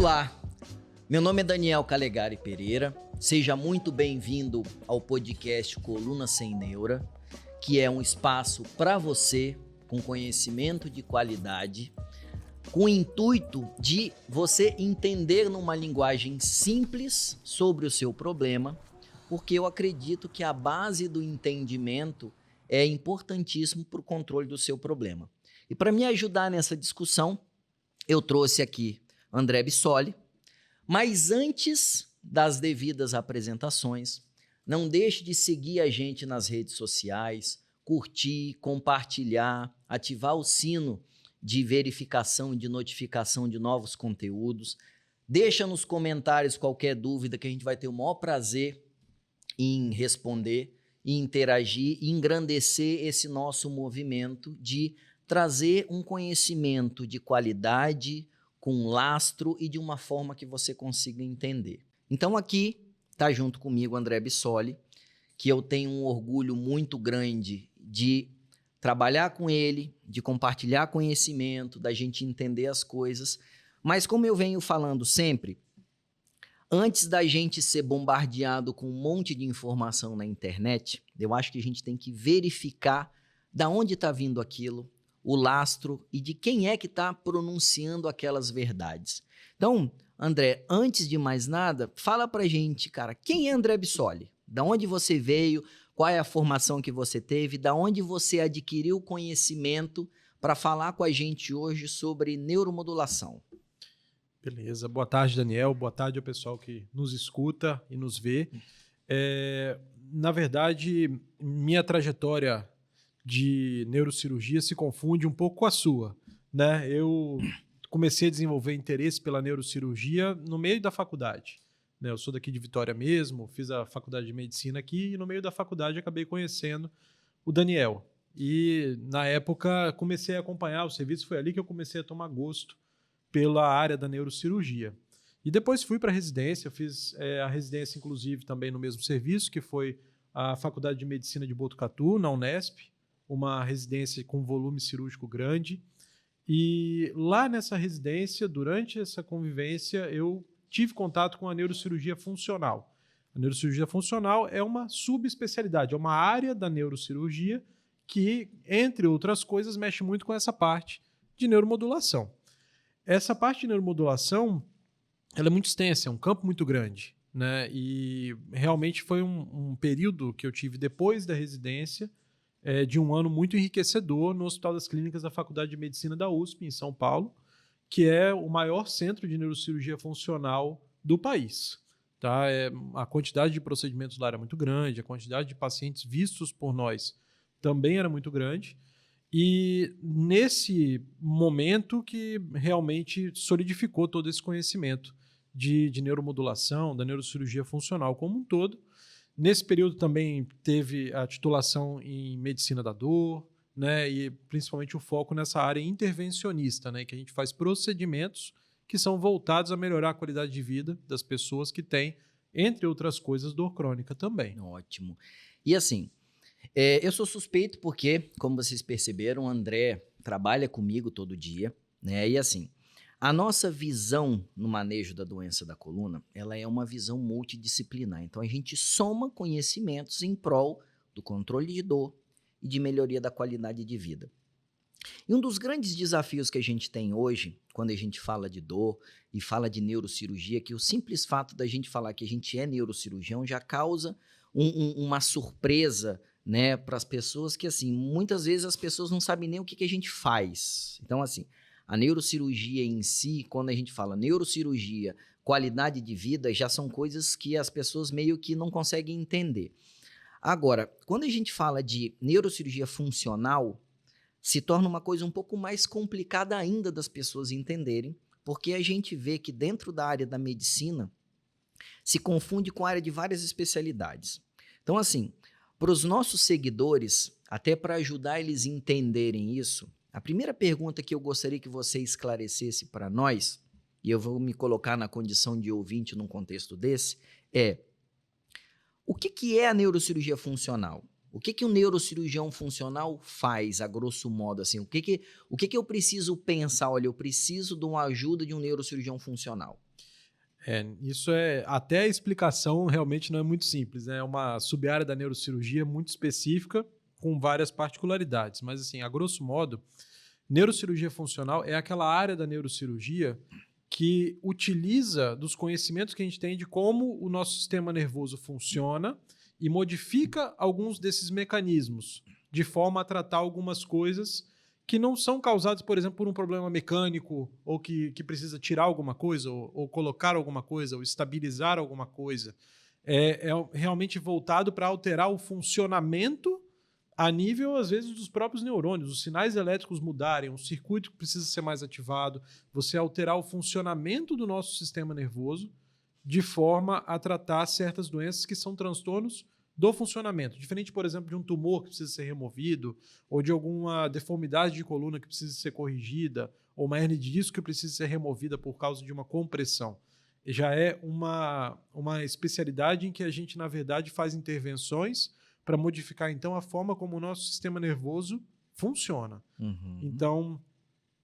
Olá, meu nome é Daniel Calegari Pereira, seja muito bem-vindo ao podcast Coluna Sem Neura, que é um espaço para você com conhecimento de qualidade, com o intuito de você entender numa linguagem simples sobre o seu problema, porque eu acredito que a base do entendimento é importantíssimo para o controle do seu problema. E para me ajudar nessa discussão, eu trouxe aqui André Bissoli, mas antes das devidas apresentações, não deixe de seguir a gente nas redes sociais, curtir, compartilhar, ativar o sino de verificação e de notificação de novos conteúdos. Deixa nos comentários qualquer dúvida que a gente vai ter o maior prazer em responder, em interagir e engrandecer esse nosso movimento de trazer um conhecimento de qualidade, com lastro e de uma forma que você consiga entender. Então aqui está junto comigo André Bissoli, que eu tenho um orgulho muito grande de trabalhar com ele, de compartilhar conhecimento, da gente entender as coisas. Mas como eu venho falando sempre, antes da gente ser bombardeado com um monte de informação na internet, eu acho que a gente tem que verificar da onde está vindo aquilo, o lastro e de quem é que está pronunciando aquelas verdades. Então, André, antes de mais nada, fala pra gente, cara, quem é André Bissoli? Da onde você veio? Qual é a formação que você teve? Da onde você adquiriu conhecimento para falar com a gente hoje sobre neuromodulação? Beleza. Boa tarde, Daniel. Boa tarde ao pessoal que nos escuta e nos vê. Na verdade, minha trajetória de neurocirurgia se confunde um pouco com a sua, né? Eu comecei a desenvolver interesse pela neurocirurgia no meio da faculdade, né? Eu sou daqui de Vitória mesmo, fiz a faculdade de medicina aqui e no meio da faculdade acabei conhecendo o Daniel. E na época comecei a acompanhar o serviço, foi ali que eu comecei a tomar gosto pela área da neurocirurgia. E depois fui para a residência, fiz a residência inclusive também no mesmo serviço, que foi a Faculdade de Medicina de Botucatu, na Unesp, uma residência com volume cirúrgico grande. E lá nessa residência, durante essa convivência, eu tive contato com a neurocirurgia funcional. A neurocirurgia funcional é uma subespecialidade, é uma área da neurocirurgia que, entre outras coisas, mexe muito com essa parte de neuromodulação. Essa parte de neuromodulação ela é muito extensa, é um campo muito grande, né? E realmente foi um período que eu tive depois da residência, de um ano muito enriquecedor no Hospital das Clínicas da Faculdade de Medicina da USP, em São Paulo, que é o maior centro de neurocirurgia funcional do país. Tá? A quantidade de procedimentos lá era muito grande, a quantidade de pacientes vistos por nós também era muito grande. E nesse momento que realmente solidificou todo esse conhecimento de neuromodulação, da neurocirurgia funcional como um todo. Nesse período também teve a titulação em medicina da dor, né, e principalmente o foco nessa área intervencionista, né, que a gente faz procedimentos que são voltados a melhorar a qualidade de vida das pessoas que têm, entre outras coisas, dor crônica também. Ótimo. E assim, eu sou suspeito porque, como vocês perceberam, o André trabalha comigo todo dia, né? E assim, a nossa visão no manejo da doença da coluna, ela é uma visão multidisciplinar. Então, a gente soma conhecimentos em prol do controle de dor e de melhoria da qualidade de vida. E um dos grandes desafios que a gente tem hoje, quando a gente fala de dor e fala de neurocirurgia, que o simples fato da gente falar que a gente é neurocirurgião já causa uma surpresa, né, para as pessoas que, assim, muitas vezes as pessoas não sabem nem o que a gente faz. Então, assim, a neurocirurgia em si, quando a gente fala neurocirurgia, qualidade de vida, já são coisas que as pessoas meio que não conseguem entender. Agora, quando a gente fala de neurocirurgia funcional, se torna uma coisa um pouco mais complicada ainda das pessoas entenderem, porque a gente vê que dentro da área da medicina se confunde com a área de várias especialidades. Então, assim, para os nossos seguidores, até para ajudar eles a entenderem isso, a primeira pergunta que eu gostaria que você esclarecesse para nós, e eu vou me colocar na condição de ouvinte num contexto desse, é o que é a neurocirurgia funcional? O que um neurocirurgião funcional faz, a grosso modo? Assim, o que eu preciso pensar? Olha, eu preciso de uma ajuda de um neurocirurgião funcional. Isso até a explicação realmente não é muito simples, né? É uma sub-área da neurocirurgia muito específica, com várias particularidades. Mas, assim, a grosso modo, neurocirurgia funcional é aquela área da neurocirurgia que utiliza dos conhecimentos que a gente tem de como o nosso sistema nervoso funciona e modifica alguns desses mecanismos de forma a tratar algumas coisas que não são causadas, por exemplo, por um problema mecânico ou que precisa tirar alguma coisa ou colocar alguma coisa ou estabilizar alguma coisa. É realmente voltado para alterar o funcionamento a nível, às vezes, dos próprios neurônios, os sinais elétricos mudarem, um circuito que precisa ser mais ativado, você alterar o funcionamento do nosso sistema nervoso de forma a tratar certas doenças que são transtornos do funcionamento. Diferente, por exemplo, de um tumor que precisa ser removido, ou de alguma deformidade de coluna que precisa ser corrigida, ou uma hernia de disco que precisa ser removida por causa de uma compressão. Já é uma especialidade em que a gente, na verdade, faz intervenções para modificar, então, a forma como o nosso sistema nervoso funciona. Então,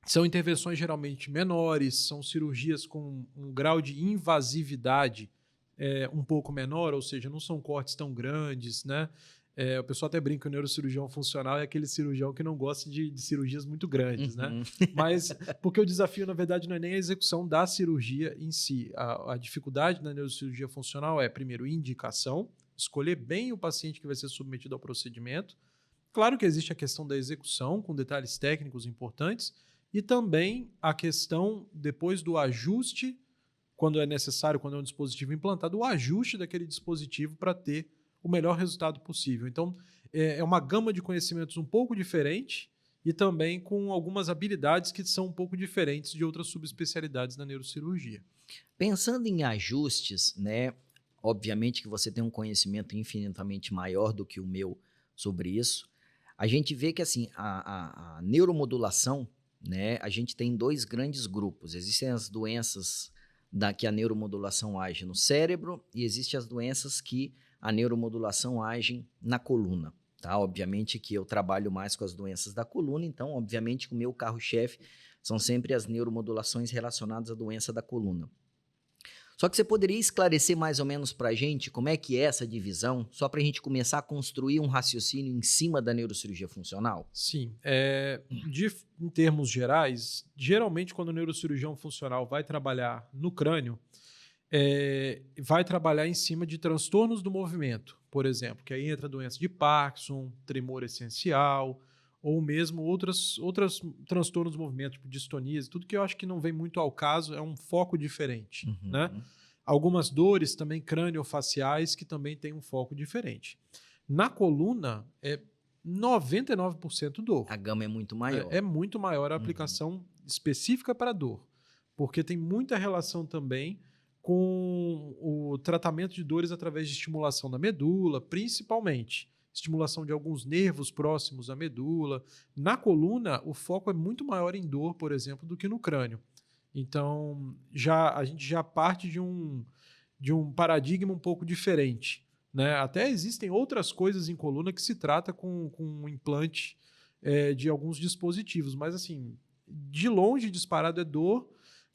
são intervenções geralmente menores, são cirurgias com um grau de invasividade um pouco menor, ou seja, não são cortes tão grandes, né? O pessoal até brinca que o neurocirurgião funcional é aquele cirurgião que não gosta de cirurgias muito grandes, né? Mas porque o desafio, na verdade, não é nem a execução da cirurgia em si. A dificuldade na neurocirurgia funcional é, primeiro, indicação, escolher bem o paciente que vai ser submetido ao procedimento. Claro que existe a questão da execução, com detalhes técnicos importantes, e também a questão, depois do ajuste, quando é necessário, quando é um dispositivo implantado, o ajuste daquele dispositivo para ter o melhor resultado possível. Então, é uma gama de conhecimentos um pouco diferente e também com algumas habilidades que são um pouco diferentes de outras subespecialidades na neurocirurgia. Pensando em ajustes, né? Obviamente que você tem um conhecimento infinitamente maior do que o meu sobre isso. A gente vê que assim, a neuromodulação, né? A gente tem dois grandes grupos. Existem as doenças que a neuromodulação age no cérebro e existem as doenças que a neuromodulação age na coluna. Tá? Obviamente que eu trabalho mais com as doenças da coluna, então obviamente que o meu carro-chefe são sempre as neuromodulações relacionadas à doença da coluna. Só que você poderia esclarecer mais ou menos para a gente como é que é essa divisão, só para a gente começar a construir um raciocínio em cima da neurocirurgia funcional? Sim. Em termos gerais, geralmente quando o neurocirurgião funcional vai trabalhar no crânio, vai trabalhar em cima de transtornos do movimento, por exemplo, que aí entra a doença de Parkinson, tremor essencial, ou mesmo outros transtornos do movimento, tipo distonias, tudo que eu acho que não vem muito ao caso, é um foco diferente, né? Algumas dores também craniofaciais que também têm um foco diferente. Na coluna, é 99% dor. A gama é muito maior. É muito maior a aplicação específica para dor, porque tem muita relação também com o tratamento de dores através de estimulação da medula, principalmente. Estimulação de alguns nervos próximos à medula. Na coluna, o foco é muito maior em dor, por exemplo, do que no crânio. Então, a gente já parte de um paradigma um pouco diferente, né? Até existem outras coisas em coluna que se trata com um implante de alguns dispositivos, mas assim, de longe disparado é dor,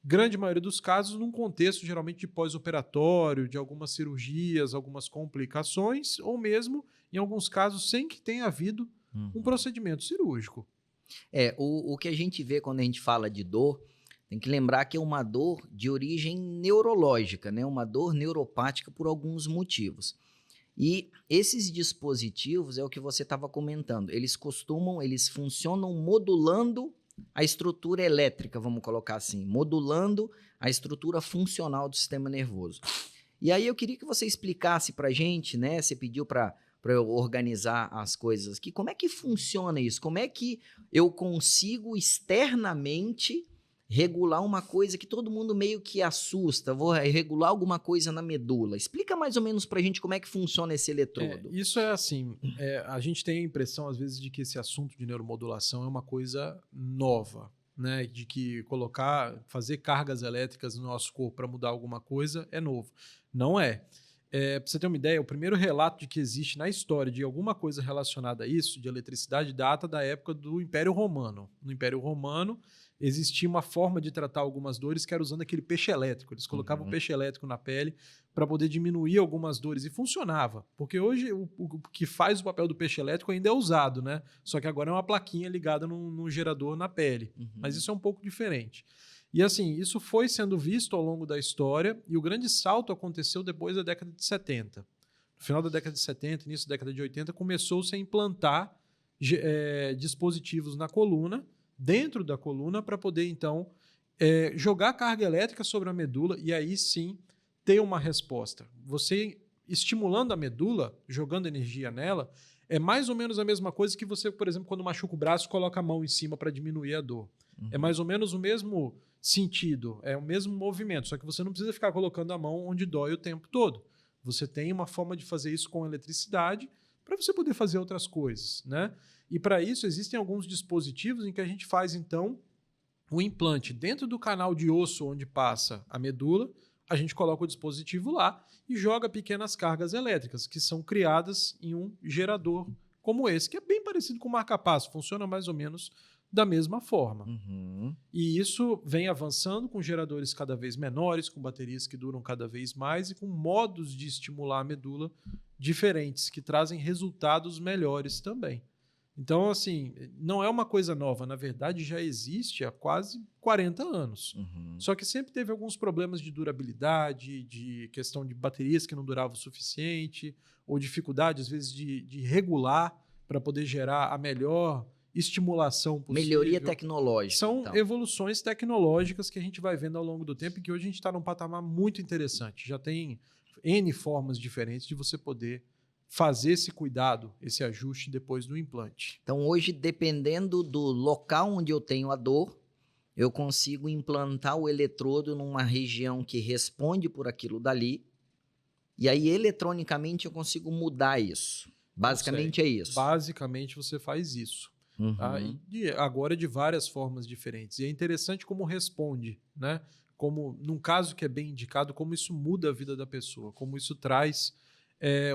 grande maioria dos casos num contexto geralmente de pós-operatório, de algumas cirurgias, algumas complicações, ou mesmo, em alguns casos, sem que tenha havido um procedimento cirúrgico. O que a gente vê quando a gente fala de dor, tem que lembrar que é uma dor de origem neurológica, né? Uma dor neuropática por alguns motivos. E esses dispositivos, é o que você estava comentando, eles funcionam modulando a estrutura elétrica, vamos colocar assim, modulando a estrutura funcional do sistema nervoso. E aí eu queria que você explicasse para a gente, né? Você pediu para eu organizar as coisas aqui, como é que funciona isso? Como é que eu consigo externamente regular uma coisa que todo mundo meio que assusta? Vou regular alguma coisa na medula. Explica mais ou menos para a gente como é que funciona esse eletrodo. Isso é assim, a gente tem a impressão às vezes de que esse assunto de neuromodulação é uma coisa nova, né? De que fazer cargas elétricas no nosso corpo para mudar alguma coisa é novo. Não é. Para você ter uma ideia, o primeiro relato de que existe na história de alguma coisa relacionada a isso, de eletricidade, data da época do Império Romano. No Império Romano, existia uma forma de tratar algumas dores que era usando aquele peixe elétrico. Eles colocavam peixe elétrico na pele para poder diminuir algumas dores. E funcionava, porque hoje o que faz o papel do peixe elétrico ainda é usado, né? Só que agora é uma plaquinha ligada num gerador na pele. Mas isso é um pouco diferente. E assim, isso foi sendo visto ao longo da história e o grande salto aconteceu depois da década de 70. No final da década de 70, início da década de 80, começou-se a implantar dispositivos na coluna, dentro da coluna, para poder, então, jogar carga elétrica sobre a medula e aí sim ter uma resposta. Você estimulando a medula, jogando energia nela, é mais ou menos a mesma coisa que você, por exemplo, quando machuca o braço, coloca a mão em cima para diminuir a dor. É mais ou menos o mesmo sentido, é o mesmo movimento, só que você não precisa ficar colocando a mão onde dói o tempo todo. Você tem uma forma de fazer isso com eletricidade para você poder fazer outras coisas, né? E para isso existem alguns dispositivos em que a gente faz, então, o implante dentro do canal de osso onde passa a medula, a gente coloca o dispositivo lá e joga pequenas cargas elétricas que são criadas em um gerador como esse, que é bem parecido com o marca-passo, funciona mais ou menos da mesma forma. E isso vem avançando com geradores cada vez menores, com baterias que duram cada vez mais e com modos de estimular a medula diferentes, que trazem resultados melhores também. Então, assim, não é uma coisa nova. Na verdade, já existe há quase 40 anos. Só que sempre teve alguns problemas de durabilidade, de questão de baterias que não duravam o suficiente, ou dificuldade, às vezes, de regular para poder gerar a melhor estimulação possível. Melhoria tecnológica. São então. evoluções tecnológicas que a gente vai vendo ao longo do tempo e que hoje a gente está num patamar muito interessante. Já tem N formas diferentes de você poder fazer esse cuidado, esse ajuste depois do implante. Então, hoje, dependendo do local onde eu tenho a dor, eu consigo implantar o eletrodo numa região que responde por aquilo dali, e aí, eletronicamente, eu consigo mudar isso. Basicamente é isso. Basicamente, você faz isso. Tá? E agora de várias formas diferentes. E é interessante como responde, né? Como, num caso que é bem indicado, como isso muda a vida da pessoa, como isso traz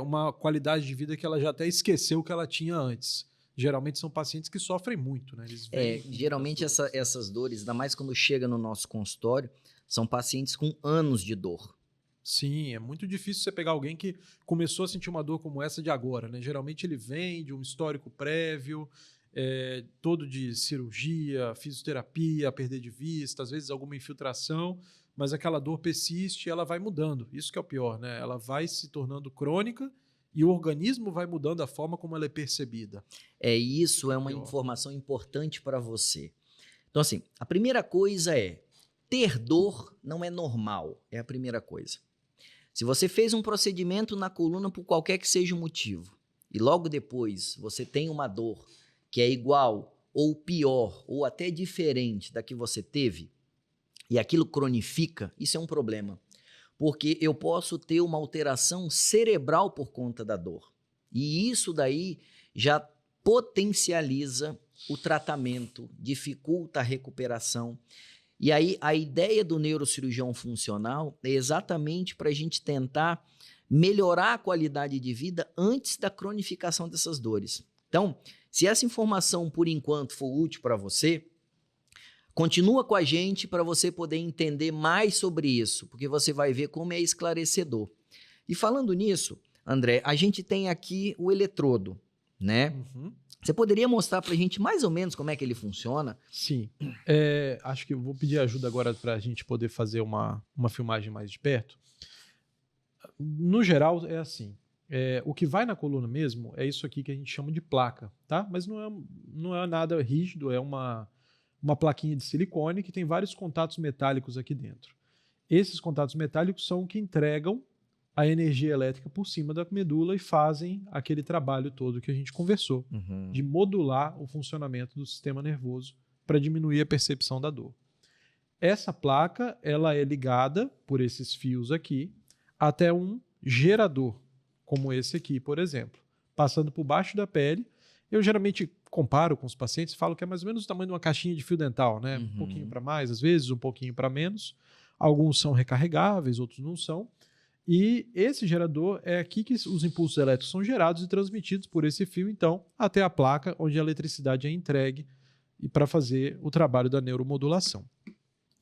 uma qualidade de vida que ela já até esqueceu que ela tinha antes. Geralmente são pacientes que sofrem muito, né? Eles geralmente essas dores, ainda mais quando chega no nosso consultório, são pacientes com anos de dor. Sim, é muito difícil você pegar alguém que começou a sentir uma dor como essa de agora, né? Geralmente ele vem de um histórico prévio, todo de cirurgia, fisioterapia, perder de vista, às vezes alguma infiltração, mas aquela dor persiste e ela vai mudando. Isso que é o pior, né? Ela vai se tornando crônica e o organismo vai mudando a forma como ela é percebida. Isso é uma informação importante para você. Então, assim, a primeira coisa é, ter dor não é normal, é a primeira coisa. Se você fez um procedimento na coluna por qualquer que seja o motivo, e logo depois você tem uma dor que é igual ou pior ou até diferente da que você teve, e aquilo cronifica, isso é um problema. Porque eu posso ter uma alteração cerebral por conta da dor. E isso daí já potencializa o tratamento, dificulta a recuperação. E aí a ideia do neurocirurgião funcional é exatamente para a gente tentar melhorar a qualidade de vida antes da cronificação dessas dores. Então, se essa informação por enquanto for útil para você, continua com a gente para você poder entender mais sobre isso, porque você vai ver como é esclarecedor. E falando nisso, André, a gente tem aqui o eletrodo, né? Você poderia mostrar para a gente mais ou menos como é que ele funciona? Sim. Acho que eu vou pedir ajuda agora para a gente poder fazer uma filmagem mais de perto. No geral, é assim. O que vai na coluna mesmo é isso aqui que a gente chama de placa, tá? Mas não é nada rígido, é uma plaquinha de silicone que tem vários contatos metálicos aqui dentro. Esses contatos metálicos são o que entregam a energia elétrica por cima da medula e fazem aquele trabalho todo que a gente conversou, de modular o funcionamento do sistema nervoso para diminuir a percepção da dor. Essa placa ela é ligada por esses fios aqui até um gerador, como esse aqui, por exemplo, passando por baixo da pele. Eu geralmente comparo com os pacientes e falo que é mais ou menos o tamanho de uma caixinha de fio dental, né? Um pouquinho para mais, às vezes, um pouquinho para menos. Alguns são recarregáveis, outros não são. E esse gerador é aqui que os impulsos elétricos são gerados e transmitidos por esse fio, então, até a placa onde a eletricidade é entregue e para fazer o trabalho da neuromodulação.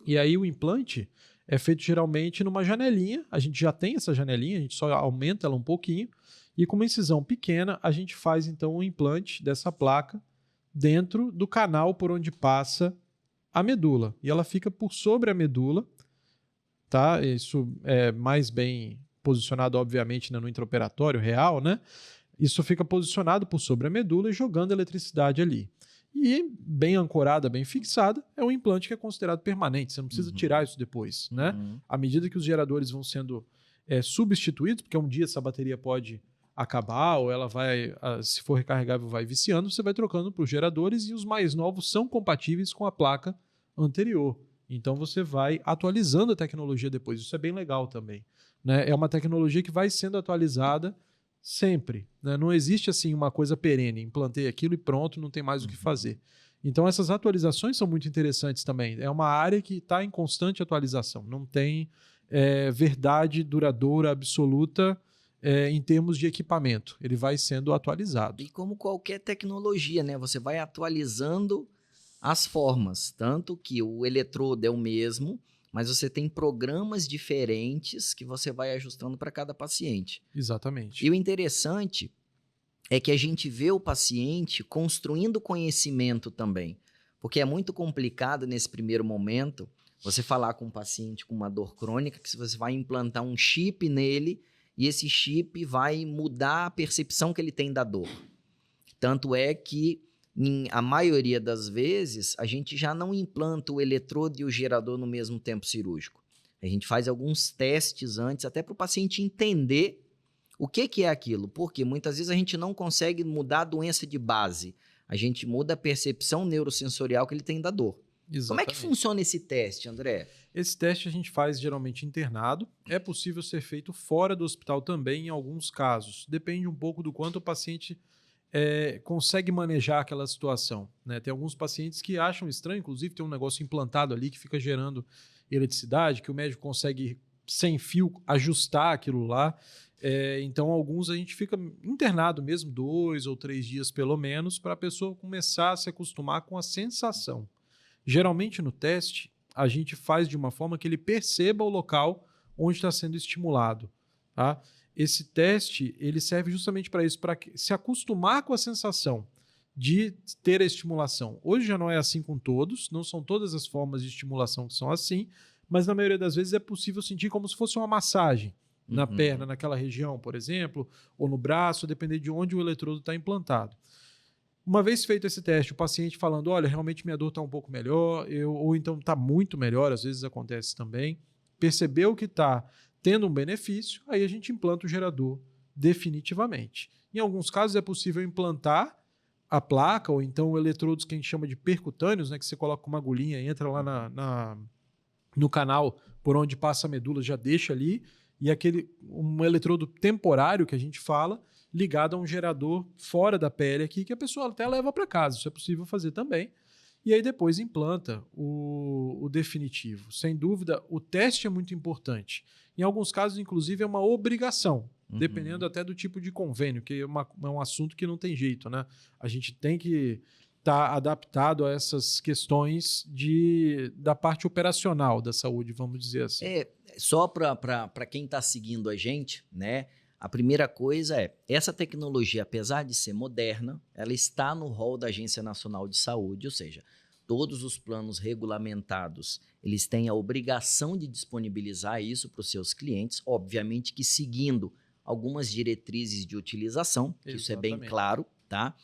E aí o implante é feito geralmente numa janelinha, a gente já tem essa janelinha, a gente só aumenta ela um pouquinho, e com uma incisão pequena a gente faz então o implante dessa placa dentro do canal por onde passa a medula. E ela fica por sobre a medula, tá? Isso é mais bem posicionado, obviamente, no intraoperatório real, né? Isso fica posicionado por sobre a medula e jogando eletricidade ali. E bem ancorada, bem fixada, é um implante que é considerado permanente. Você não precisa tirar isso depois, né? À medida que os geradores vão sendo substituídos, porque um dia essa bateria pode acabar ou ela vai, se for recarregável, vai viciando, você vai trocando para os geradores e os mais novos são compatíveis com a placa anterior. Então você vai atualizando a tecnologia depois. Isso é bem legal também, né? É uma tecnologia que vai sendo atualizada sempre, né? Não existe assim uma coisa perene, implantei aquilo e pronto, não tem mais o que fazer. Então essas atualizações são muito interessantes também. É uma área que está em constante atualização. Não tem verdade duradoura, absoluta em termos de equipamento. Ele vai sendo atualizado. E como qualquer tecnologia, né? Você vai atualizando as formas, tanto que o eletrodo é o mesmo, mas você tem programas diferentes que você vai ajustando para cada paciente. Exatamente. E o interessante é que a gente vê o paciente construindo conhecimento também, porque é muito complicado nesse primeiro momento você falar com um paciente com uma dor crônica que você vai implantar um chip nele e esse chip vai mudar a percepção que ele tem da dor. Tanto é que a maioria das vezes, a gente já não implanta o eletrodo e o gerador no mesmo tempo cirúrgico. A gente faz alguns testes antes, até para o paciente entender o que é aquilo. Porque muitas vezes a gente não consegue mudar a doença de base. A gente muda a percepção neurosensorial que ele tem da dor. Exatamente. Como é que funciona esse teste, André? Esse teste a gente faz geralmente internado. É possível ser feito fora do hospital também em alguns casos. Depende um pouco do quanto o paciente consegue manejar aquela situação, né? Tem alguns pacientes que acham estranho, inclusive tem um negócio implantado ali que fica gerando eletricidade, que o médico consegue, sem fio, ajustar aquilo lá. Então, alguns a gente fica internado mesmo, 2 ou 3 dias pelo menos, para a pessoa começar a se acostumar com a sensação. Geralmente no teste, a gente faz de uma forma que ele perceba o local onde está sendo estimulado, tá? Esse teste ele serve justamente para isso, para se acostumar com a sensação de ter a estimulação. Hoje já não é assim com todos, não são todas as formas de estimulação que são assim, mas na maioria das vezes é possível sentir como se fosse uma massagem na perna, naquela região, por exemplo, ou no braço, dependendo de onde o eletrodo está implantado. Uma vez feito esse teste, o paciente falando, olha, realmente minha dor está um pouco melhor, ou então está muito melhor, às vezes acontece também, percebeu que está tendo um benefício, aí a gente implanta o gerador definitivamente. Em alguns casos é possível implantar a placa, ou então eletrodos que a gente chama de percutâneos, né, que você coloca uma agulhinha, entra lá no canal por onde passa a medula, já deixa ali, e um eletrodo temporário que a gente fala, ligado a um gerador fora da pele aqui, que a pessoa até leva para casa. Isso é possível fazer também. E aí depois implanta o definitivo. Sem dúvida, o teste é muito importante. Em alguns casos, inclusive, é uma obrigação, dependendo até do tipo de convênio, que é um assunto que não tem jeito, né? A gente tem que estar adaptado a essas questões da parte operacional da saúde, vamos dizer assim. Só para quem está seguindo a gente, né? A primeira coisa essa tecnologia, apesar de ser moderna, ela está no rol da Agência Nacional de Saúde, ou seja, todos os planos regulamentados, eles têm a obrigação de disponibilizar isso para os seus clientes, obviamente que seguindo algumas diretrizes de utilização, que isso é bem claro, tá?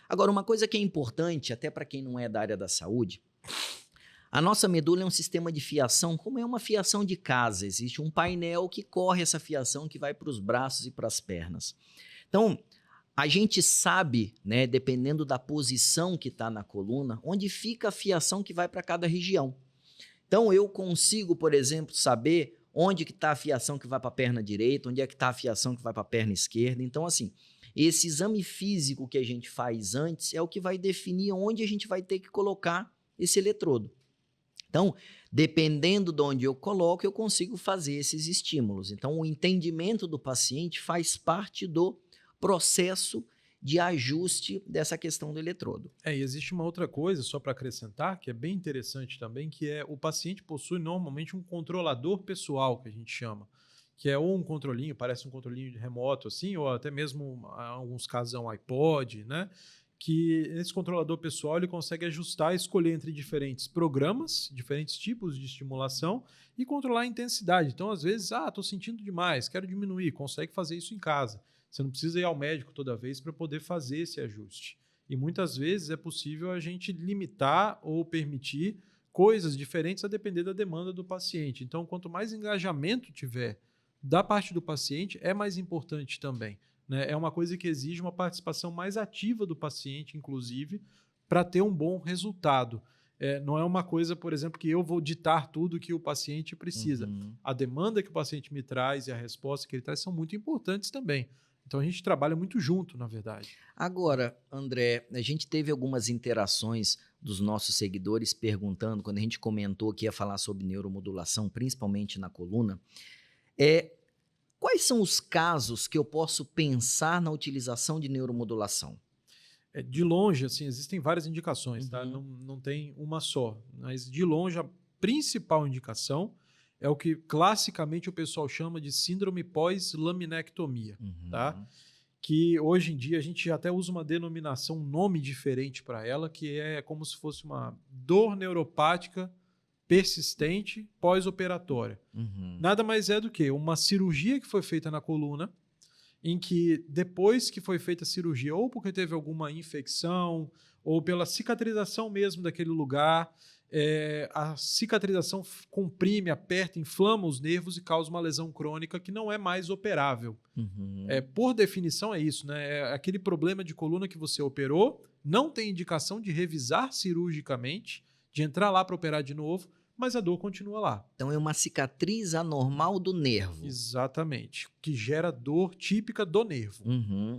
Agora, uma coisa que é importante, até para quem não é da área da saúde, a nossa medula é um sistema de fiação, como é uma fiação de casa. Existe um painel que corre essa fiação que vai para os braços e para as pernas. Então, a gente sabe, né, dependendo da posição que está na coluna, onde fica a fiação que vai para cada região. Então, eu consigo, por exemplo, saber onde que está a fiação que vai para a perna direita, onde é que está a fiação que vai para a perna esquerda. Então, assim, esse exame físico que a gente faz antes é o que vai definir onde a gente vai ter que colocar esse eletrodo. Então, dependendo de onde eu coloco, eu consigo fazer esses estímulos. Então, o entendimento do paciente faz parte do processo de ajuste dessa questão do eletrodo. E existe uma outra coisa, só para acrescentar, que é bem interessante também, que é o paciente possui normalmente um controlador pessoal, que a gente chama, que é ou um controlinho, parece um controlinho de remoto, assim, ou até mesmo, em alguns casos, é um iPod, né? Que esse controlador pessoal ele consegue ajustar, escolher entre diferentes programas, diferentes tipos de estimulação e controlar a intensidade. Então, às vezes, estou sentindo demais, quero diminuir, consegue fazer isso em casa. Você não precisa ir ao médico toda vez para poder fazer esse ajuste. E muitas vezes é possível a gente limitar ou permitir coisas diferentes a depender da demanda do paciente. Então, quanto mais engajamento tiver da parte do paciente, é mais importante também. Né? É uma coisa que exige uma participação mais ativa do paciente, inclusive, para ter um bom resultado. Não é uma coisa, por exemplo, que eu vou ditar tudo que o paciente precisa. A demanda que o paciente me traz e a resposta que ele traz são muito importantes também. Então, a gente trabalha muito junto, na verdade. Agora, André, a gente teve algumas interações dos nossos seguidores perguntando, quando a gente comentou que ia falar sobre neuromodulação, principalmente na coluna, quais são os casos que eu posso pensar na utilização de neuromodulação? De longe, assim, existem várias indicações, tá? Não tem uma só. Mas, de longe, a principal indicação é o que classicamente o pessoal chama de síndrome pós-laminectomia, tá? Que hoje em dia a gente até usa uma denominação, um nome diferente para ela, que é como se fosse uma dor neuropática persistente pós-operatória. Nada mais é do que uma cirurgia que foi feita na coluna, em que depois que foi feita a cirurgia, ou porque teve alguma infecção, ou pela cicatrização mesmo daquele lugar, a cicatrização comprime, aperta, inflama os nervos e causa uma lesão crônica que não é mais operável. Por definição é isso, né? É aquele problema de coluna que você operou, não tem indicação de revisar cirurgicamente, de entrar lá para operar de novo, mas a dor continua lá. Então é uma cicatriz anormal do nervo. Exatamente, que gera dor típica do nervo.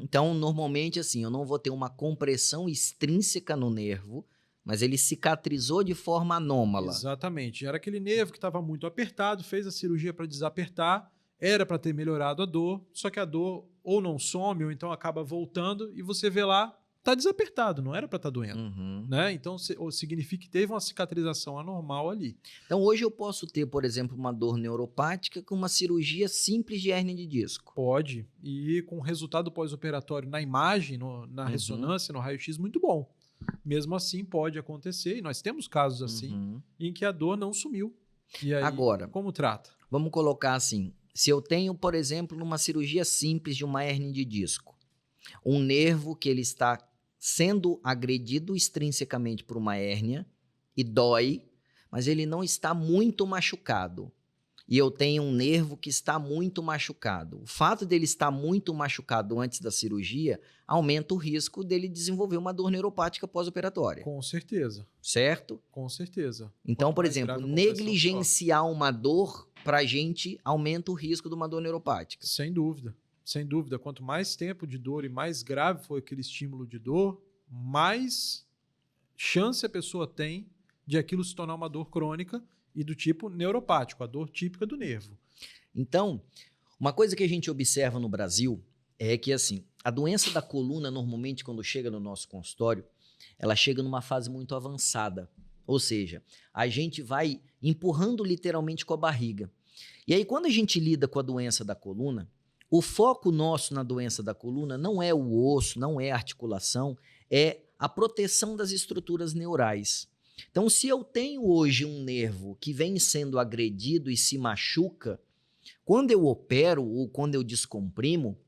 Então, normalmente, assim, eu não vou ter uma compressão extrínseca no nervo, mas ele cicatrizou de forma anômala. Exatamente. Era aquele nervo que estava muito apertado, fez a cirurgia para desapertar, era para ter melhorado a dor, só que a dor ou não some, ou então acaba voltando, e você vê lá, está desapertado, não era para estar doendo. Né? Então, significa que teve uma cicatrização anormal ali. Então, hoje eu posso ter, por exemplo, uma dor neuropática com uma cirurgia simples de hérnia de disco. Pode, e com resultado pós-operatório na imagem, na ressonância, no raio-x, muito bom. Mesmo assim, pode acontecer, e nós temos casos assim, em que a dor não sumiu. E aí, agora, como trata? Vamos colocar assim, se eu tenho, por exemplo, numa cirurgia simples de uma hérnia de disco, um nervo que ele está sendo agredido extrinsecamente por uma hérnia e dói, mas ele não está muito machucado. E eu tenho um nervo que está muito machucado. O fato dele estar muito machucado antes da cirurgia aumenta o risco dele desenvolver uma dor neuropática pós-operatória. Com certeza. Certo? Com certeza. Então, por exemplo, negligenciar uma dor, para a gente, aumenta o risco de uma dor neuropática. Sem dúvida. Sem dúvida. Quanto mais tempo de dor e mais grave foi aquele estímulo de dor, mais chance a pessoa tem de aquilo se tornar uma dor crônica e do tipo neuropático, a dor típica do nervo. Então, uma coisa que a gente observa no Brasil é que, assim, a doença da coluna, normalmente, quando chega no nosso consultório, ela chega numa fase muito avançada. Ou seja, a gente vai empurrando literalmente com a barriga. E aí, quando a gente lida com a doença da coluna, o foco nosso na doença da coluna não é o osso, não é a articulação, é a proteção das estruturas neurais. Então, se eu tenho hoje um nervo que vem sendo agredido e se machuca, quando eu opero ou quando eu descomprimo,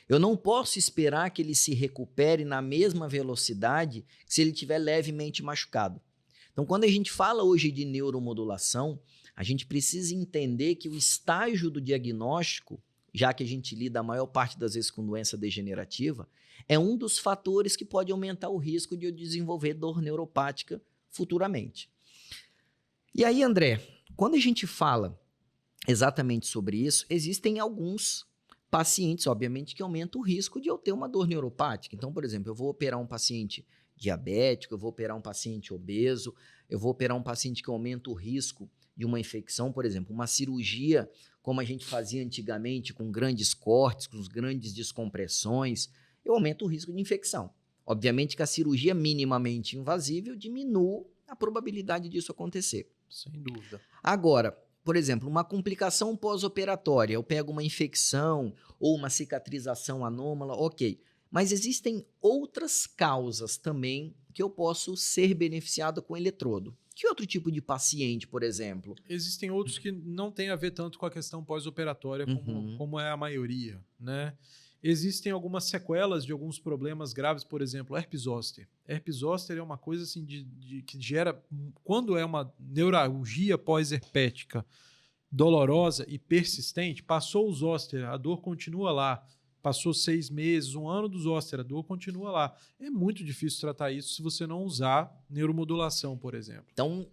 eu não posso esperar que ele se recupere na mesma velocidade que se ele estiver levemente machucado. Então, quando a gente fala hoje de neuromodulação, a gente precisa entender que o estágio do diagnóstico, já que a gente lida a maior parte das vezes com doença degenerativa, é um dos fatores que pode aumentar o risco de eu desenvolver dor neuropática futuramente. E aí, André, quando a gente fala exatamente sobre isso, existem alguns pacientes, obviamente, que aumentam o risco de eu ter uma dor neuropática. Então, por exemplo, eu vou operar um paciente diabético, eu vou operar um paciente obeso, eu vou operar um paciente que aumenta o risco de uma infecção, por exemplo, uma cirurgia como a gente fazia antigamente com grandes cortes, com grandes descompressões, eu aumento o risco de infecção. Obviamente que a cirurgia minimamente invasiva eu diminuo a probabilidade disso acontecer. Sem dúvida. Agora, por exemplo, uma complicação pós-operatória, eu pego uma infecção ou uma cicatrização anômala, ok. Mas existem outras causas também que eu posso ser beneficiado com eletrodo. Que outro tipo de paciente, por exemplo? Existem outros que não têm a ver tanto com a questão pós-operatória como é a maioria, né? Existem algumas sequelas de alguns problemas graves, por exemplo, herpes zoster. Herpes zoster é uma coisa assim que gera, quando é uma neuralgia pós-herpética dolorosa e persistente, passou o zoster, a dor continua lá. Passou 6 meses, 1 ano do zoster, a dor continua lá. É muito difícil tratar isso se você não usar neuromodulação, por exemplo. Então,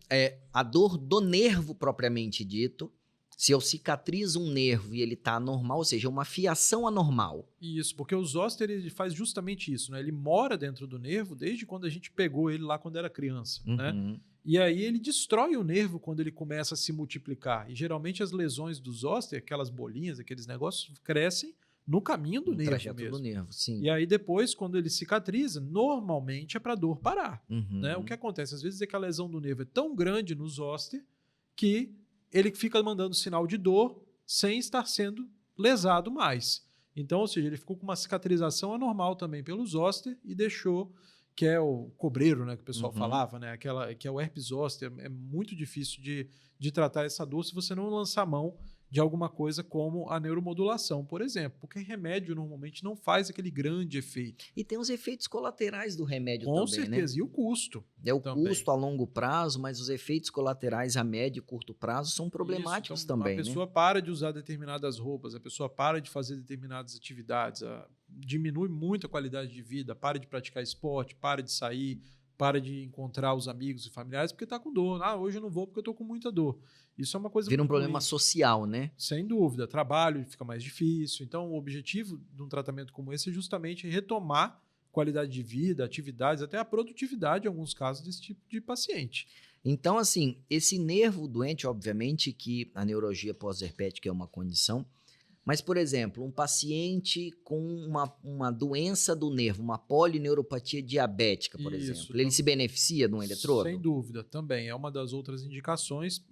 a dor do nervo propriamente dito, se eu cicatrizo um nervo e ele está anormal, ou seja, uma fiação anormal. Isso, porque o zoster ele faz justamente isso, né? Ele mora dentro do nervo desde quando a gente pegou ele lá quando era criança, né? E aí ele destrói o nervo quando ele começa a se multiplicar. E geralmente as lesões do zoster, aquelas bolinhas, aqueles negócios, crescem no caminho do nervo trajeto mesmo. do nervo, sim. E aí depois, quando ele cicatriza, normalmente é para a dor parar. Né? O que acontece? Às vezes é que a lesão do nervo é tão grande no zoster que ele fica mandando sinal de dor sem estar sendo lesado mais. Então, ou seja, ele ficou com uma cicatrização anormal também pelo zoster e deixou, que é o cobreiro, né, que o pessoal falava, né, que é o herpes zoster. É muito difícil de tratar essa dor se você não lançar mão de alguma coisa como a neuromodulação, por exemplo, porque remédio normalmente não faz aquele grande efeito. E tem os efeitos colaterais do remédio com também, certeza, né? E o custo. É o também. custo a longo prazo, mas os efeitos colaterais a médio e curto prazo são problemáticos Isso, então, também, a pessoa né? para de usar determinadas roupas, a pessoa para de fazer determinadas atividades, diminui muito a qualidade de vida, para de praticar esporte, para de sair, para de encontrar os amigos e familiares porque está com dor. Hoje eu não vou porque eu estou com muita dor. Isso é uma coisa Vira um muito problema ruim. social, né? Sem dúvida. Trabalho fica mais difícil. Então, o objetivo de um tratamento como esse é justamente retomar qualidade de vida, atividades, até a produtividade, em alguns casos, desse tipo de paciente. Então, assim, esse nervo doente, obviamente que a neurologia pós-herpética é uma condição, mas, por exemplo, um paciente com uma doença do nervo, uma polineuropatia diabética, por Isso, exemplo, ele se beneficia de um eletrodo? Sem dúvida, também. É uma das outras indicações.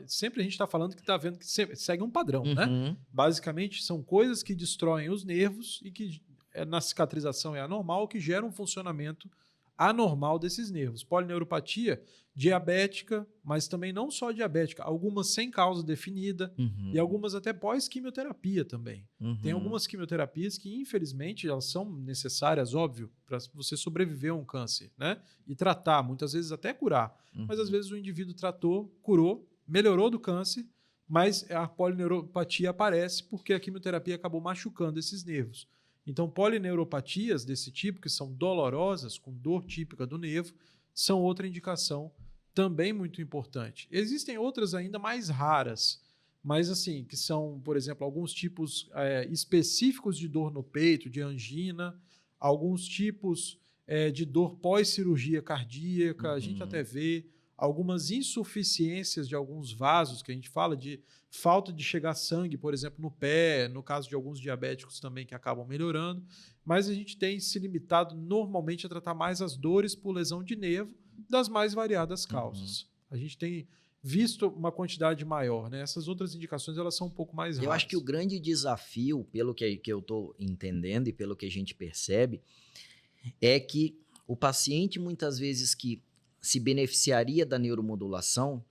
Sempre a gente está falando que está vendo que segue um padrão, né? Basicamente, são coisas que destroem os nervos e que na cicatrização é anormal, que geram um funcionamento anormal desses nervos. Polineuropatia diabética, mas também não só diabética, algumas sem causa definida e algumas até pós-quimioterapia também. Tem algumas quimioterapias que, infelizmente, elas são necessárias, óbvio, para você sobreviver a um câncer, né? E tratar, muitas vezes até curar. Mas às vezes o indivíduo tratou, curou, melhorou do câncer, mas a polineuropatia aparece porque a quimioterapia acabou machucando esses nervos. Então, polineuropatias desse tipo, que são dolorosas, com dor típica do nervo, são outra indicação também muito importante. Existem outras ainda mais raras, mas assim, que são, por exemplo, alguns tipos específicos de dor no peito, de angina, alguns tipos de dor pós-cirurgia cardíaca, a gente até vê algumas insuficiências de alguns vasos, que a gente fala de falta de chegar sangue, por exemplo, no pé, no caso de alguns diabéticos também que acabam melhorando, mas a gente tem se limitado normalmente a tratar mais as dores por lesão de nervo das mais variadas causas. A gente tem visto uma quantidade maior, né? Essas outras indicações elas são um pouco mais raras. Eu acho que o grande desafio, pelo que eu estou entendendo e pelo que a gente percebe, é que o paciente muitas vezes que se beneficiaria da neuromodulação,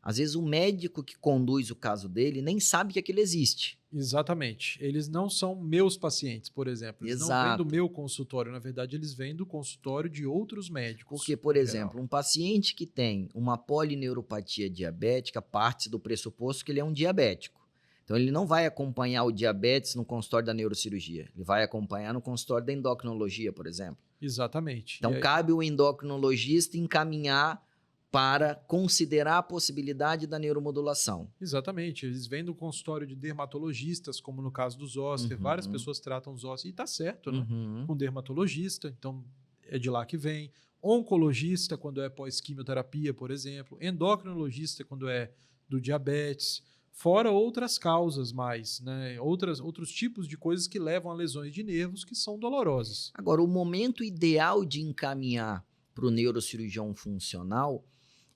às vezes o médico que conduz o caso dele nem sabe que aquilo existe. Exatamente. Eles não são meus pacientes, por exemplo. Eles não vêm do meu consultório. Na verdade, eles vêm do consultório de outros médicos. Porque, por exemplo, um paciente que tem uma polineuropatia diabética parte do pressuposto que ele é um diabético. Então, ele não vai acompanhar o diabetes no consultório da neurocirurgia. Ele vai acompanhar no consultório da endocrinologia, por exemplo. Exatamente. Então, cabe o endocrinologista encaminhar para considerar a possibilidade da neuromodulação. Exatamente. Eles vêm do consultório de dermatologistas, como no caso do zoster. Várias pessoas tratam zoster e está certo, né? Com dermatologista. Então, é de lá que vem. Oncologista, quando é pós-quimioterapia, por exemplo. Endocrinologista, quando é do diabetes. Fora outras causas mais, né? Outros tipos de coisas que levam a lesões de nervos que são dolorosas. Agora, o momento ideal de encaminhar para o neurocirurgião funcional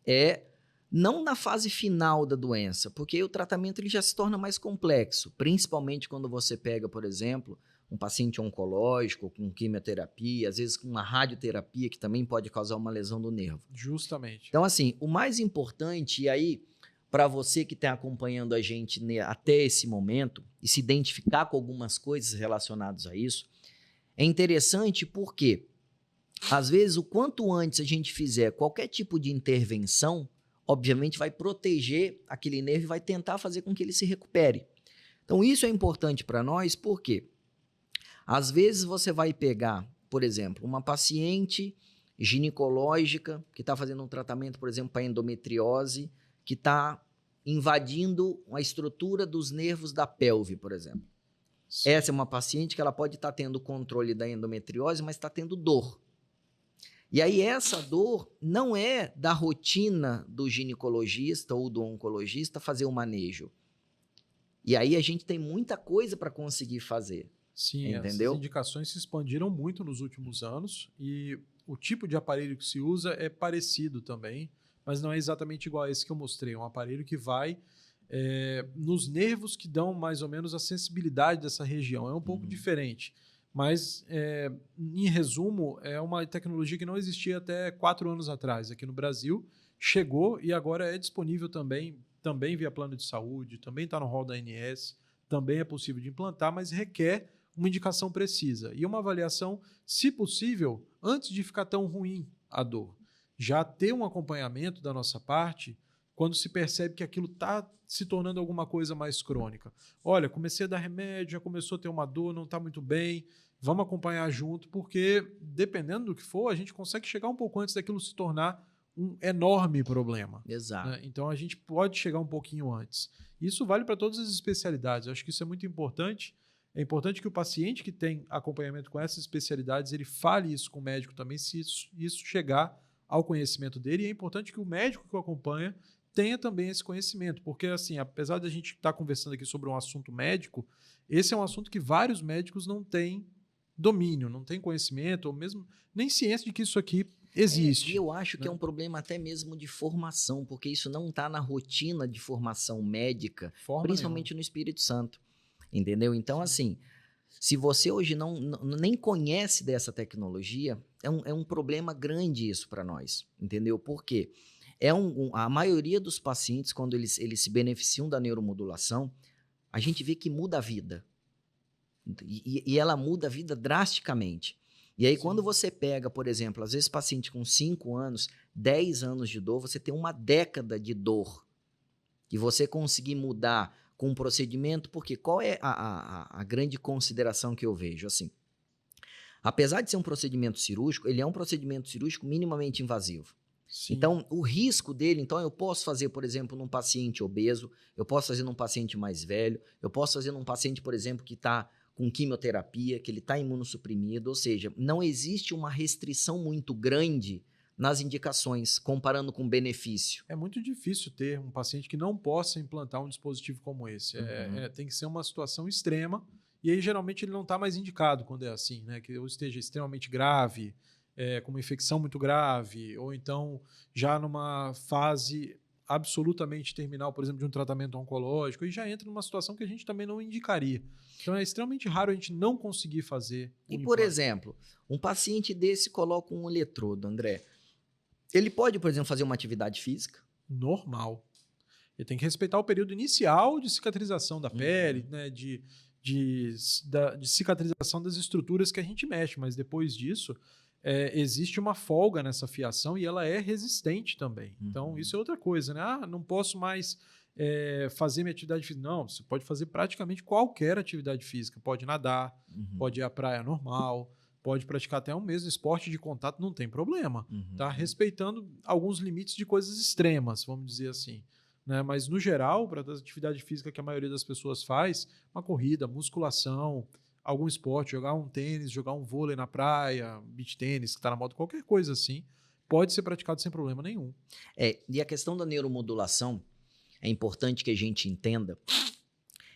é não na fase final da doença, porque o tratamento ele já se torna mais complexo, principalmente quando você pega, por exemplo, um paciente oncológico com quimioterapia, às vezes com uma radioterapia que também pode causar uma lesão do nervo. Justamente. Então, assim, o mais importante, e aí, para você que está acompanhando a gente até esse momento e se identificar com algumas coisas relacionadas a isso, é interessante porque, às vezes, o quanto antes a gente fizer qualquer tipo de intervenção, obviamente vai proteger aquele nervo e vai tentar fazer com que ele se recupere. Então, isso é importante para nós porque, às vezes, você vai pegar, por exemplo, uma paciente ginecológica que está fazendo um tratamento, por exemplo, para endometriose, que está invadindo a estrutura dos nervos da pelve, por exemplo. Sim. Essa é uma paciente que ela pode estar tendo controle da endometriose, mas está tendo dor. E aí essa dor não é da rotina do ginecologista ou do oncologista fazer o manejo. E aí a gente tem muita coisa para conseguir fazer. Sim, entendeu? As indicações se expandiram muito nos últimos anos e o tipo de aparelho que se usa é parecido também, mas não é exatamente igual a esse que eu mostrei. É um aparelho que vai nos nervos que dão mais ou menos a sensibilidade dessa região. É um pouco diferente, mas, em resumo, é uma tecnologia que não existia até 4 anos atrás aqui no Brasil. Chegou e agora é disponível também via plano de saúde, também está no rol da ANS, também é possível de implantar, mas requer uma indicação precisa e uma avaliação, se possível, antes de ficar tão ruim a dor. Já ter um acompanhamento da nossa parte quando se percebe que aquilo está se tornando alguma coisa mais crônica. Olha, comecei a dar remédio, já começou a ter uma dor, não está muito bem, vamos acompanhar junto, porque dependendo do que for, a gente consegue chegar um pouco antes daquilo se tornar um enorme problema. Exato. Né? Então a gente pode chegar um pouquinho antes. Isso vale para todas as especialidades. Eu acho que isso é muito importante. É importante que o paciente que tem acompanhamento com essas especialidades, ele fale isso com o médico também, se isso chegar ao conhecimento dele. E é importante que o médico que o acompanha tenha também esse conhecimento, porque assim, apesar de a gente estar conversando aqui sobre um assunto médico, esse é um assunto que vários médicos não têm domínio, não têm conhecimento, ou mesmo nem ciência de que isso aqui existe. E eu acho que é um problema até mesmo de formação, porque isso não está na rotina de formação médica, principalmente no Espírito Santo. Entendeu? Então, assim, se você hoje nem conhece dessa tecnologia, é um problema grande isso para nós. Entendeu? Por quê? A maioria dos pacientes, quando eles se beneficiam da neuromodulação, a gente vê que muda a vida. E ela muda a vida drasticamente. E aí, quando você pega, por exemplo, às vezes paciente com 5 anos, 10 anos de dor, você tem uma década de dor. E você conseguir mudar com um procedimento, porque qual é a grande consideração que eu vejo? Assim, apesar de ser um procedimento cirúrgico, ele é um procedimento cirúrgico minimamente invasivo. Sim. Então, o risco dele, eu posso fazer, por exemplo, num paciente obeso, eu posso fazer num paciente mais velho, eu posso fazer num paciente, por exemplo, que está com quimioterapia, que ele está imunossuprimido, ou seja, não existe uma restrição muito grande nas indicações, comparando com benefício. É muito difícil ter um paciente que não possa implantar um dispositivo como esse. Tem que ser uma situação extrema, e aí geralmente ele não está mais indicado quando é assim, né? Que eu esteja extremamente grave, com uma infecção muito grave, ou então já numa fase absolutamente terminal, por exemplo, de um tratamento oncológico, e já entra numa situação que a gente também não indicaria. Então é extremamente raro a gente não conseguir fazer um implante. Por exemplo, um paciente desse coloca um eletrodo, André. Ele pode, por exemplo, fazer uma atividade física? Normal. Ele tem que respeitar o período inicial de cicatrização da pele, né, de cicatrização das estruturas que a gente mexe, mas depois disso existe uma folga nessa fiação e ela é resistente também. Então, isso é outra coisa, né? Não posso mais fazer minha atividade física. Não, você pode fazer praticamente qualquer atividade física. Pode nadar, pode ir à praia normal, pode praticar até um mesmo esporte de contato, não tem problema. Tá? Respeitando alguns limites de coisas extremas, vamos dizer assim. Né? Mas, no geral, para a atividade física que a maioria das pessoas faz, uma corrida, musculação, algum esporte, jogar um tênis, jogar um vôlei na praia, beach tênis, que está na moda, qualquer coisa assim, pode ser praticado sem problema nenhum. E a questão da neuromodulação, é importante que a gente entenda,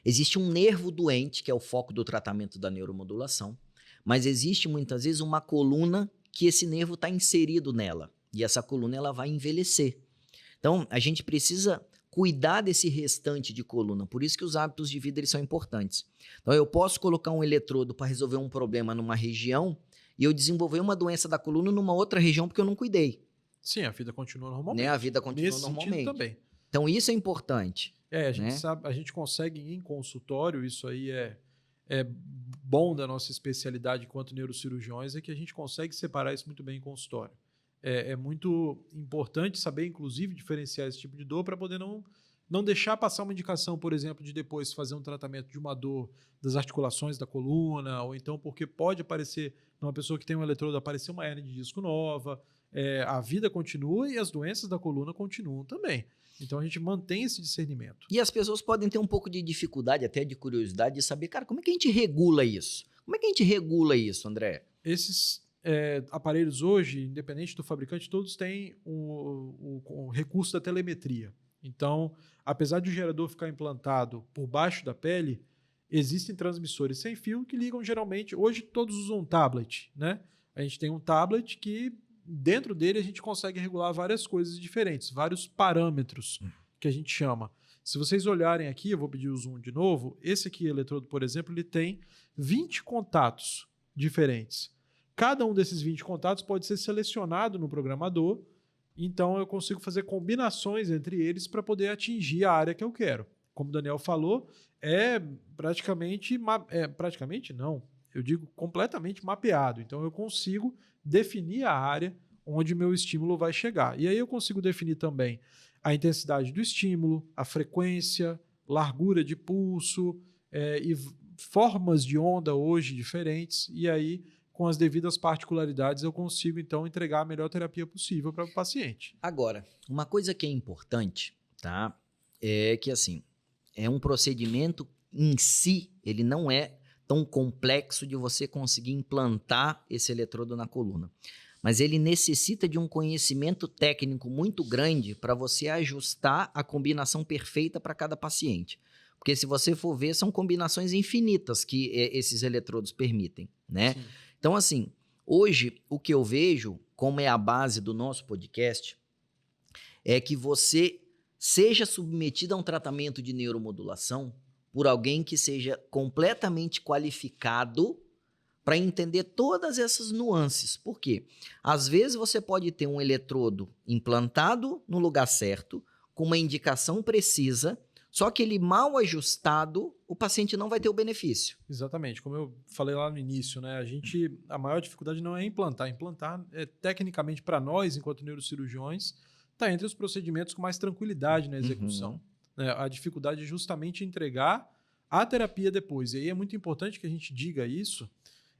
existe um nervo doente, que é o foco do tratamento da neuromodulação, mas existe muitas vezes uma coluna que esse nervo está inserido nela, e essa coluna ela vai envelhecer. Então, a gente precisa cuidar desse restante de coluna, por isso que os hábitos de vida eles são importantes. Então, eu posso colocar um eletrodo para resolver um problema numa região e eu desenvolver uma doença da coluna numa outra região porque eu não cuidei. Sim, a vida continua normalmente. Né? A vida continua Nesse normalmente. sentido também. Então, isso é importante. A gente sabe, a gente consegue ir em consultório, isso aí é bom da nossa especialidade enquanto neurocirurgiões, é que a gente consegue separar isso muito bem em consultório. É muito importante saber, inclusive, diferenciar esse tipo de dor para poder não deixar passar uma indicação, por exemplo, de depois fazer um tratamento de uma dor das articulações da coluna, ou então porque pode aparecer, numa pessoa que tem um eletrodo, aparecer uma hernia de disco nova. A vida continua e as doenças da coluna continuam também. Então a gente mantém esse discernimento. E as pessoas podem ter um pouco de dificuldade, até de curiosidade, de saber, cara, como é que a gente regula isso? Como é que a gente regula isso, André? Esses aparelhos hoje, independente do fabricante, todos têm o recurso da telemetria. Então, apesar de o gerador ficar implantado por baixo da pele, existem transmissores sem fio que ligam geralmente. Hoje todos usam um tablet, né? A gente tem um tablet que dentro dele a gente consegue regular várias coisas diferentes, vários parâmetros que a gente chama. Se vocês olharem aqui, eu vou pedir o zoom de novo, esse aqui, eletrodo, por exemplo, ele tem 20 contatos diferentes. Cada um desses 20 contatos pode ser selecionado no programador, então eu consigo fazer combinações entre eles para poder atingir a área que eu quero. Como o Daniel falou, praticamente não, eu digo completamente mapeado. Então eu consigo definir a área onde meu estímulo vai chegar. E aí eu consigo definir também a intensidade do estímulo, a frequência, largura de pulso e formas de onda hoje diferentes. E aí, com as devidas particularidades, eu consigo então entregar a melhor terapia possível para o paciente. Agora, uma coisa que é importante, tá? É que assim, é um procedimento em si, ele não é tão complexo de você conseguir implantar esse eletrodo na coluna. Mas ele necessita de um conhecimento técnico muito grande para você ajustar a combinação perfeita para cada paciente. Porque se você for ver, são combinações infinitas que esses eletrodos permitem, né? Sim. Então, assim, hoje o que eu vejo, como é a base do nosso podcast, é que você seja submetido a um tratamento de neuromodulação por alguém que seja completamente qualificado para entender todas essas nuances. Por quê? Às vezes você pode ter um eletrodo implantado no lugar certo, com uma indicação precisa, só que ele mal ajustado, o paciente não vai ter o benefício. Exatamente. Como eu falei lá no início, né? A maior dificuldade não é implantar. Implantar, tecnicamente, para nós, enquanto neurocirurgiões, está entre os procedimentos com mais tranquilidade na execução. A dificuldade é justamente entregar a terapia depois. E aí é muito importante que a gente diga isso,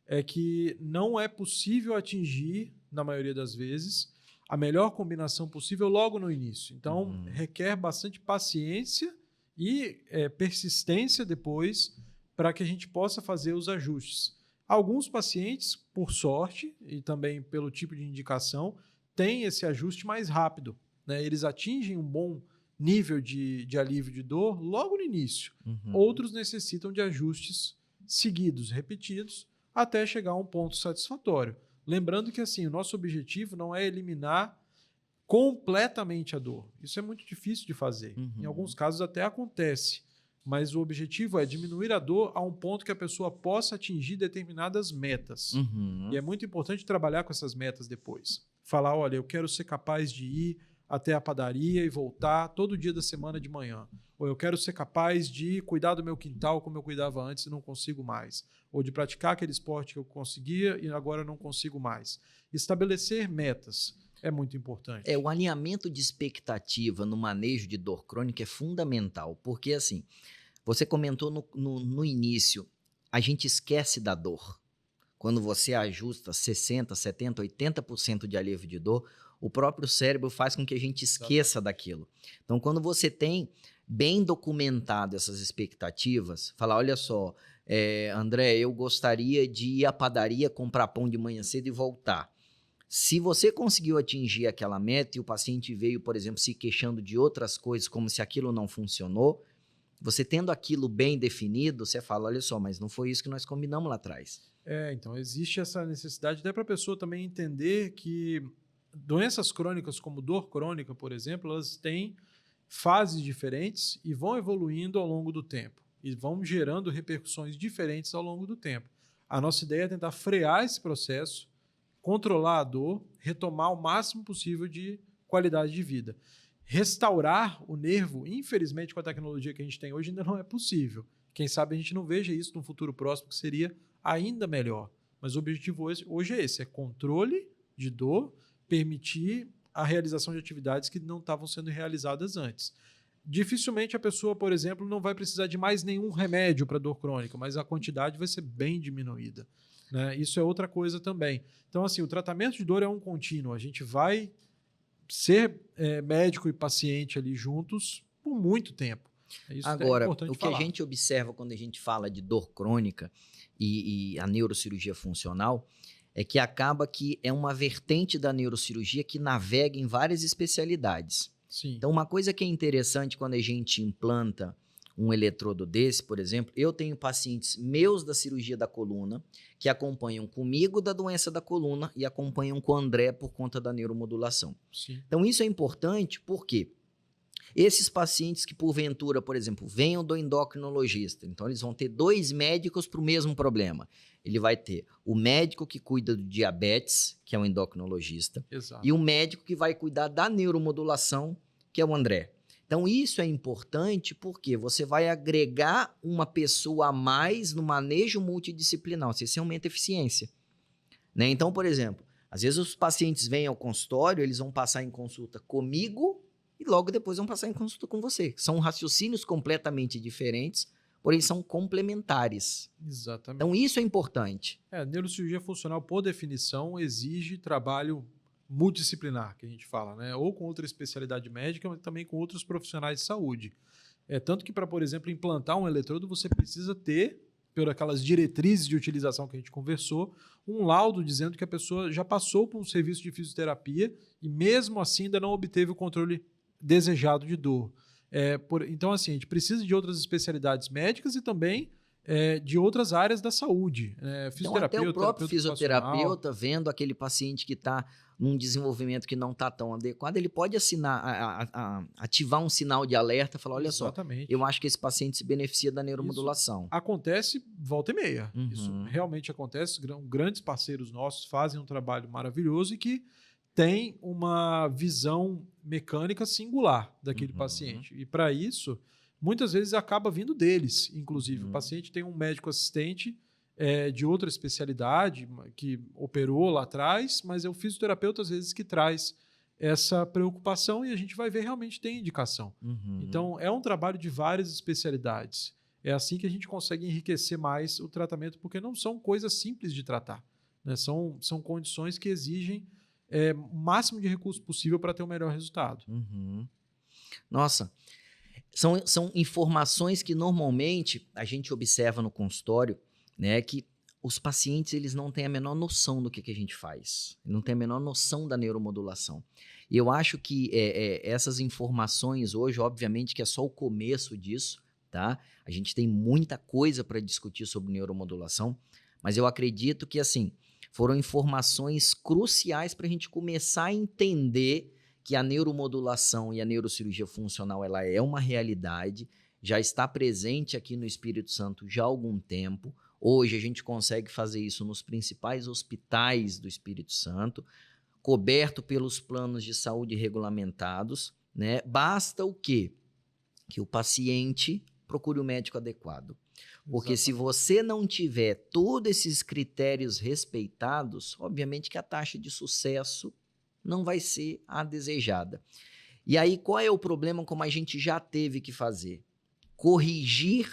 é que não é possível atingir, na maioria das vezes, a melhor combinação possível logo no início. Então, requer bastante paciência e persistência depois para que a gente possa fazer os ajustes. Alguns pacientes, por sorte e também pelo tipo de indicação, têm esse ajuste mais rápido, né? Eles atingem um bom nível de alívio de dor logo no início. Outros necessitam de ajustes seguidos, repetidos, até chegar a um ponto satisfatório. Lembrando que assim, o nosso objetivo não é eliminar completamente a dor. Isso é muito difícil de fazer. Em alguns casos até acontece, mas o objetivo é diminuir a dor a um ponto que a pessoa possa atingir determinadas metas. E é muito importante trabalhar com essas metas depois. Falar, olha, eu quero ser capaz de ir até a padaria e voltar todo dia da semana de manhã. Ou eu quero ser capaz de cuidar do meu quintal como eu cuidava antes e não consigo mais. Ou de praticar aquele esporte que eu conseguia e agora não consigo mais. Estabelecer metas é muito importante. O alinhamento de expectativa no manejo de dor crônica é fundamental, porque assim, você comentou no início, a gente esquece da dor. Quando você ajusta 60%, 70%, 80% de alívio de dor, o próprio cérebro faz com que a gente esqueça daquilo. Então, quando você tem bem documentado essas expectativas, falar, olha só, André, eu gostaria de ir à padaria, comprar pão de manhã cedo e voltar. Se você conseguiu atingir aquela meta e o paciente veio, por exemplo, se queixando de outras coisas, como se aquilo não funcionou, você tendo aquilo bem definido, você fala, olha só, mas não foi isso que nós combinamos lá atrás. Então existe essa necessidade até para a pessoa também entender que doenças crônicas, como dor crônica, por exemplo, elas têm fases diferentes e vão evoluindo ao longo do tempo e vão gerando repercussões diferentes ao longo do tempo. A nossa ideia é tentar frear esse processo, controlar a dor, retomar o máximo possível de qualidade de vida. Restaurar o nervo, infelizmente, com a tecnologia que a gente tem hoje, ainda não é possível. Quem sabe a gente não veja isso no futuro próximo, que seria ainda melhor. Mas o objetivo hoje é esse, é controle de dor, permitir a realização de atividades que não estavam sendo realizadas antes. Dificilmente a pessoa, por exemplo, não vai precisar de mais nenhum remédio para dor crônica, mas a quantidade vai ser bem diminuída, né? Isso é outra coisa também. Então, assim, o tratamento de dor é um contínuo. A gente vai ser médico e paciente ali juntos por muito tempo. Isso Agora, é importante o que falar. a gente observa quando a gente fala de dor crônica e a neurocirurgia funcional é que acaba que é uma vertente da neurocirurgia que navega em várias especialidades. Sim. Então, uma coisa que é interessante quando a gente implanta um eletrodo desse, por exemplo, eu tenho pacientes meus da cirurgia da coluna que acompanham comigo da doença da coluna e acompanham com o André por conta da neuromodulação. Sim. Então, isso é importante porque esses pacientes que, porventura, por exemplo, venham do endocrinologista, então eles vão ter 2 médicos para o mesmo problema. Ele vai ter o médico que cuida do diabetes, que é o endocrinologista, Exato. e o médico que vai cuidar da neuromodulação, que é o André. Então, isso é importante porque você vai agregar uma pessoa a mais no manejo multidisciplinar, você aumenta a eficiência, né? Então, por exemplo, às vezes os pacientes vêm ao consultório, eles vão passar em consulta comigo e logo depois vão passar em consulta com você. São raciocínios completamente diferentes, porém são complementares. Exatamente. Então, isso é importante. A neurocirurgia funcional, por definição, exige trabalho multidisciplinar, que a gente fala, né? Ou com outra especialidade médica, mas também com outros profissionais de saúde. Tanto que para, por exemplo, implantar um eletrodo, você precisa ter, por aquelas diretrizes de utilização que a gente conversou, um laudo dizendo que a pessoa já passou por um serviço de fisioterapia e mesmo assim ainda não obteve o controle desejado de dor. Então, assim, a gente precisa de outras especialidades médicas e também de outras áreas da saúde. Então, até o próprio fisioterapeuta, vendo aquele paciente que está num desenvolvimento que não está tão adequado, ele pode ativar um sinal de alerta e falar, olha Exatamente. só, eu acho que esse paciente se beneficia da neuromodulação. Isso acontece volta e meia. Uhum. Isso realmente acontece. Grandes parceiros nossos fazem um trabalho maravilhoso e que tem uma visão mecânica singular daquele paciente. E para isso, muitas vezes acaba vindo deles, inclusive. O paciente tem um médico assistente de outra especialidade que operou lá atrás, mas é o fisioterapeuta, às vezes, que traz essa preocupação e a gente vai ver realmente tem indicação. Então, é um trabalho de várias especialidades. É assim que a gente consegue enriquecer mais o tratamento, porque não são coisas simples de tratar, né? São condições que exigem o máximo de recurso possível para ter o melhor resultado. Nossa, são informações que normalmente a gente observa no consultório, né, que os pacientes eles não têm a menor noção do que a gente faz, não têm a menor noção da neuromodulação. E eu acho que essas informações hoje, obviamente, que é só o começo disso, tá? A gente tem muita coisa para discutir sobre neuromodulação, mas eu acredito que, assim, foram informações cruciais para a gente começar a entender que a neuromodulação e a neurocirurgia funcional ela é uma realidade, já está presente aqui no Espírito Santo já há algum tempo. Hoje a gente consegue fazer isso nos principais hospitais do Espírito Santo, coberto pelos planos de saúde regulamentados, né? Basta o quê? Que o paciente procure o médico adequado. Porque Exatamente. se você não tiver todos esses critérios respeitados, obviamente que a taxa de sucesso não vai ser a desejada. E aí, qual é o problema como a gente já teve que fazer? Corrigir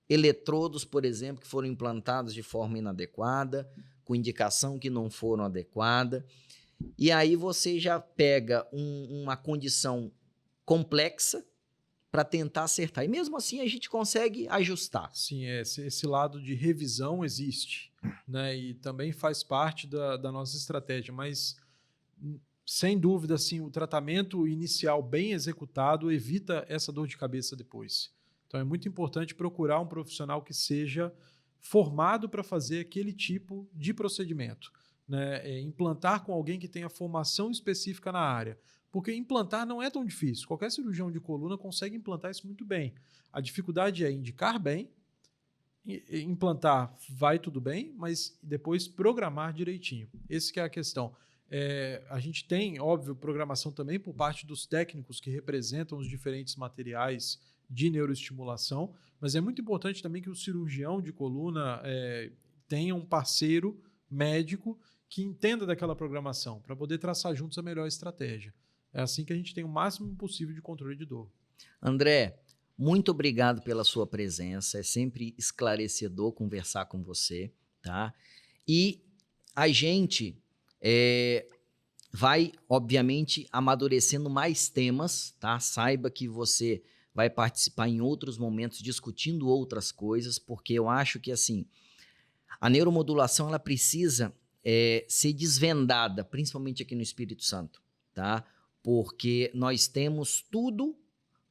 eletrodos, por exemplo, que foram implantados de forma inadequada, com indicação que não foram adequada. E aí você já pega uma condição complexa, para tentar acertar. E mesmo assim a gente consegue ajustar. Sim, esse lado de revisão existe, né? E também faz parte da nossa estratégia, mas sem dúvida, assim, o tratamento inicial bem executado evita essa dor de cabeça depois. Então é muito importante procurar um profissional que seja formado para fazer aquele tipo de procedimento, né? Implantar com alguém que tenha formação específica na área. Porque implantar não é tão difícil. Qualquer cirurgião de coluna consegue implantar isso muito bem. A dificuldade é indicar bem, implantar vai tudo bem, mas depois programar direitinho. Essa que é a questão. A gente tem, óbvio, programação também por parte dos técnicos que representam os diferentes materiais de neuroestimulação, mas é muito importante também que o cirurgião de coluna tenha um parceiro médico que entenda daquela programação, para poder traçar juntos a melhor estratégia. É assim que a gente tem o máximo possível de controle de dor. André, muito obrigado pela sua presença. É sempre esclarecedor conversar com você, tá? E a gente vai, obviamente, amadurecendo mais temas, tá? Saiba que você vai participar em outros momentos discutindo outras coisas, porque eu acho que, assim, a neuromodulação ela precisa ser desvendada, principalmente aqui no Espírito Santo, tá? Porque nós temos tudo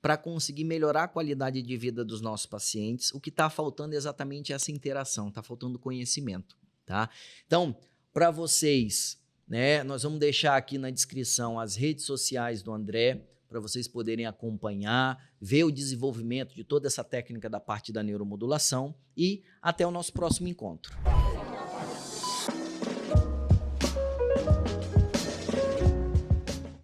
para conseguir melhorar a qualidade de vida dos nossos pacientes. O que está faltando é exatamente essa interação, está faltando conhecimento, tá? Então, para vocês, né, nós vamos deixar aqui na descrição as redes sociais do André, para vocês poderem acompanhar, ver o desenvolvimento de toda essa técnica da parte da neuromodulação e até o nosso próximo encontro.